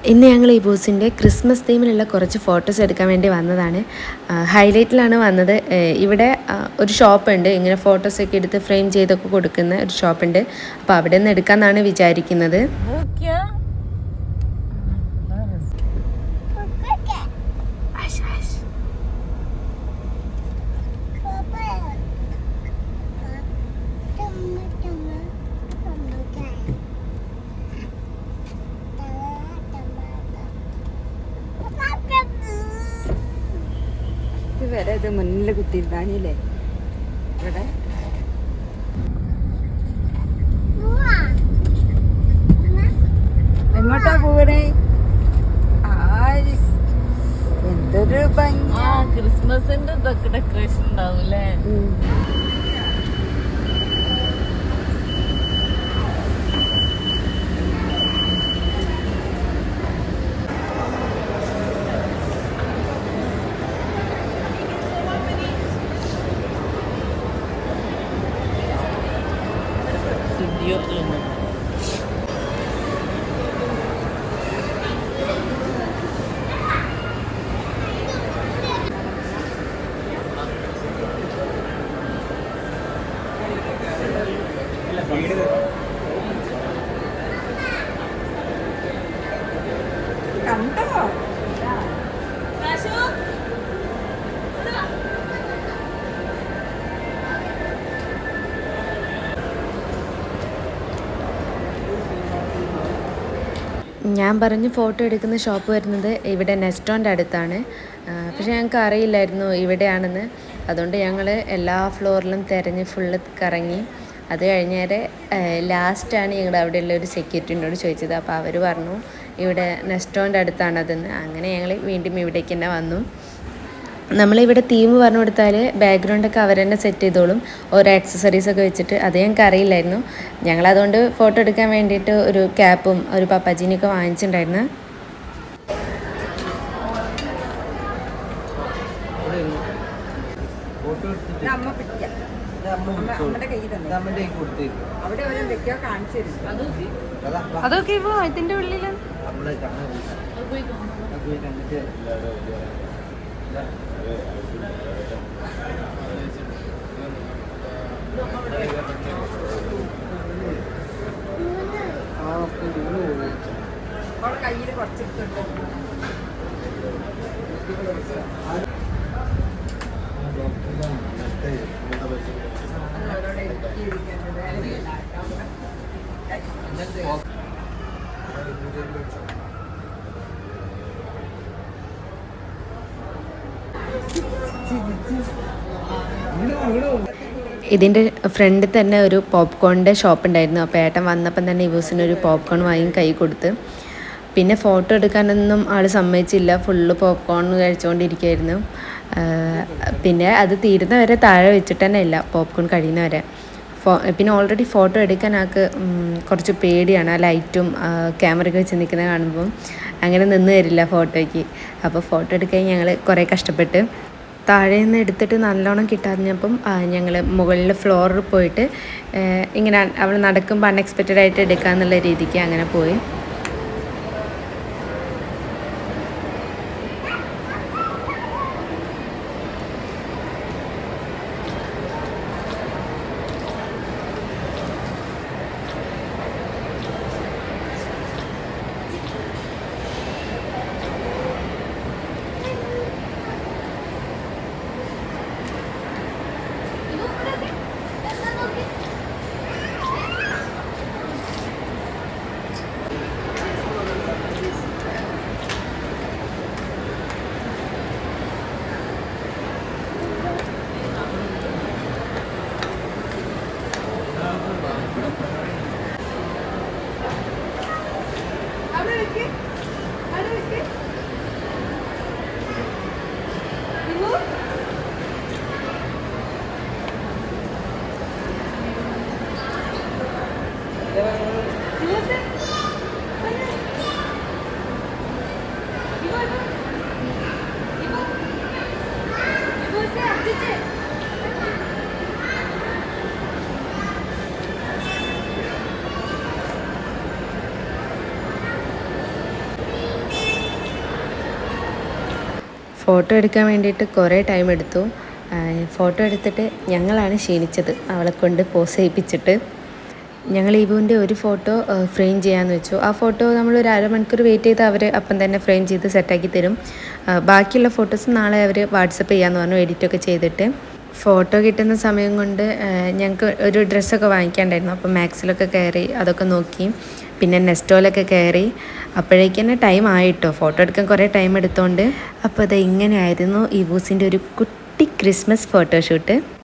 ഇന്ന് ഞങ്ങൾ ഈ ബൂസിൻ്റെ ക്രിസ്മസ് തീമിലുള്ള കുറച്ച് ഫോട്ടോസ് എടുക്കാൻ വേണ്ടി വന്നതാണ്. ഹൈലൈറ്റിലാണ് വന്നത്. ഇവിടെ ഒരു ഷോപ്പുണ്ട്, ഇങ്ങനെ ഫോട്ടോസൊക്കെ എടുത്ത് ഫ്രെയിം ചെയ്തൊക്കെ കൊടുക്കുന്ന ഒരു ഷോപ്പുണ്ട്. അപ്പോൾ അവിടെ നിന്ന് എടുക്കാമെന്നാണ് വിചാരിക്കുന്നത്. വരെ ഇത് മുന്നിൽ കുത്തിയിരുന്നാനില്ലേ ഇവിടെ. എങ്ങോട്ടാ പോവണേ? എന്തൊരു ഭംഗി! ക്രിസ്മസിന്റെ ഇതൊക്കെ ഡെക്കറേഷൻ ഉണ്ടാവൂലേ? കണ്ടോ? ഞാൻ പറഞ്ഞ് ഫോട്ടോ എടുക്കുന്ന ഷോപ്പ് വരുന്നത് ഇവിടെ നെസ്റ്റോൻ്റെ അടുത്താണ്. പക്ഷേ ഞങ്ങൾക്ക് അറിയില്ലായിരുന്നു ഇവിടെയാണെന്ന്. അതുകൊണ്ട് ഞങ്ങൾ എല്ലാ ഫ്ലോറിലും തിരഞ്ഞ് ഫുള്ള് കറങ്ങി. അത് കഴിഞ്ഞേരെ ലാസ്റ്റാണ് ഞങ്ങളുടെ അവിടെയുള്ള ഒരു സെക്യൂരിറ്റിനോട് ചോദിച്ചത്. അപ്പോൾ അവർ പറഞ്ഞു ഇവിടെ നെസ്റ്റോൻ്റെ അടുത്താണതെന്ന്. അങ്ങനെ ഞങ്ങൾ വീണ്ടും ഇവിടേക്ക് തന്നെ വന്നു. നമ്മളിവിടെ തീം പറഞ്ഞു കൊടുത്താൽ ബാക്ക്ഗ്രൗണ്ടൊക്കെ അവർ തന്നെ സെറ്റ് ചെയ്തോളും, ഓരോ ആക്സസറീസൊക്കെ വെച്ചിട്ട്. അത് ഞങ്ങൾക്ക് അറിയില്ലായിരുന്നു. ഞങ്ങളതുകൊണ്ട് ഫോട്ടോ എടുക്കാൻ വേണ്ടിയിട്ട് ഒരു ക്യാപ്പും ഒരു പപ്പാജീനിയൊക്കെ വാങ്ങിച്ചിട്ടുണ്ടായിരുന്നു. അതൊക്കെ ഇപ്പൊ ഇതിന്റെ ഉള്ളിലാണ്. കയ്യിൽ കുറച്ചെടുത്തിട്ടുണ്ട്. ഇതിൻ്റെ ഫ്രണ്ടിൽ തന്നെ ഒരു പോപ്കോണിൻ്റെ ഷോപ്പ് ഉണ്ടായിരുന്നു. അപ്പോൾ ഏട്ടൻ വന്നപ്പം തന്നെ ഇവൂസിനൊരു പോപ്കോൺ വാങ്ങി കൈ കൊടുത്ത്. പിന്നെ ഫോട്ടോ എടുക്കാനൊന്നും ആൾ സമ്മതിച്ചില്ല, ഫുള്ള് പോപ്കോൺ കഴിച്ചുകൊണ്ടിരിക്കുകയായിരുന്നു. പിന്നെ അത് തീരുന്ന വരെ താഴെ വെച്ചിട്ട് തന്നെ ഇല്ല, പോപ്കോൺ കഴിയുന്ന വരെ. പിന്നെ ഓൾറെഡി ഫോട്ടോ എടുക്കാൻ ആൾക്ക് കുറച്ച് പേടിയാണ്, ആ ലൈറ്റും ക്യാമറയൊക്കെ വെച്ച് നിൽക്കുന്നത് കാണുമ്പം അങ്ങനെ നിന്ന് തരില്ല ഫോട്ടോയ്ക്ക്. അപ്പോൾ ഫോട്ടോ എടുക്കാൻ ഞങ്ങൾ കുറേ കഷ്ടപ്പെട്ട് താഴെ നിന്ന് എടുത്തിട്ട് നല്ലോണം കിട്ടാറിഞ്ഞപ്പം ഞങ്ങൾ മുകളിൽ ഫ്ലോറിൽ പോയിട്ട് ഇങ്ങനെ അവൾ നടക്കുമ്പോൾ അൺഎക്സ്പെക്റ്റഡ് ആയിട്ട് എടുക്കാമെന്നുള്ള രീതിക്ക് അങ്ങനെ പോയി. ഫോട്ടോ എടുക്കാൻ വേണ്ടിയിട്ട് കുറേ ടൈം എടുത്തു. ഫോട്ടോ എടുത്തിട്ട് ഞങ്ങളാണ് ക്ഷീണിച്ചത്, അവളെ കൊണ്ട് പോസ് ചെയ്യിപ്പിച്ചിട്ട്. ഞങ്ങൾ ഇവുവിൻ്റെ ഒരു ഫോട്ടോ ഫ്രെയിം ചെയ്യാമെന്ന് വെച്ചു. ആ ഫോട്ടോ നമ്മൾ ഒരു അരമണിക്കൂർ വെയിറ്റ് ചെയ്ത് അവർ അപ്പം തന്നെ ഫ്രെയിം ചെയ്ത് സെറ്റാക്കി തരും. ബാക്കിയുള്ള ഫോട്ടോസ് നാളെ അവർ വാട്സപ്പ് ചെയ്യാമെന്ന് പറഞ്ഞു, എഡിറ്റൊക്കെ ചെയ്തിട്ട്. ഫോട്ടോ കിട്ടുന്ന സമയം കൊണ്ട് ഞങ്ങൾക്ക് ഒരു ഡ്രസ്സൊക്കെ വാങ്ങിക്കാണ്ടായിരുന്നു. അപ്പോൾ മാക്സിലൊക്കെ കയറി അതൊക്കെ നോക്കി, പിന്നെ നെസ്റ്റോലൊക്കെ കയറി. അപ്പോഴേക്ക് തന്നെ ടൈം ആയിട്ടോ, ഫോട്ടോ എടുക്കാൻ കുറേ ടൈം എടുത്തോണ്ട്. അപ്പോൾ അത് ഇങ്ങനെയായിരുന്നു ഇവൂസിൻ്റെ ഒരു കുട്ടി ക്രിസ്മസ് ഫോട്ടോഷൂട്ട്.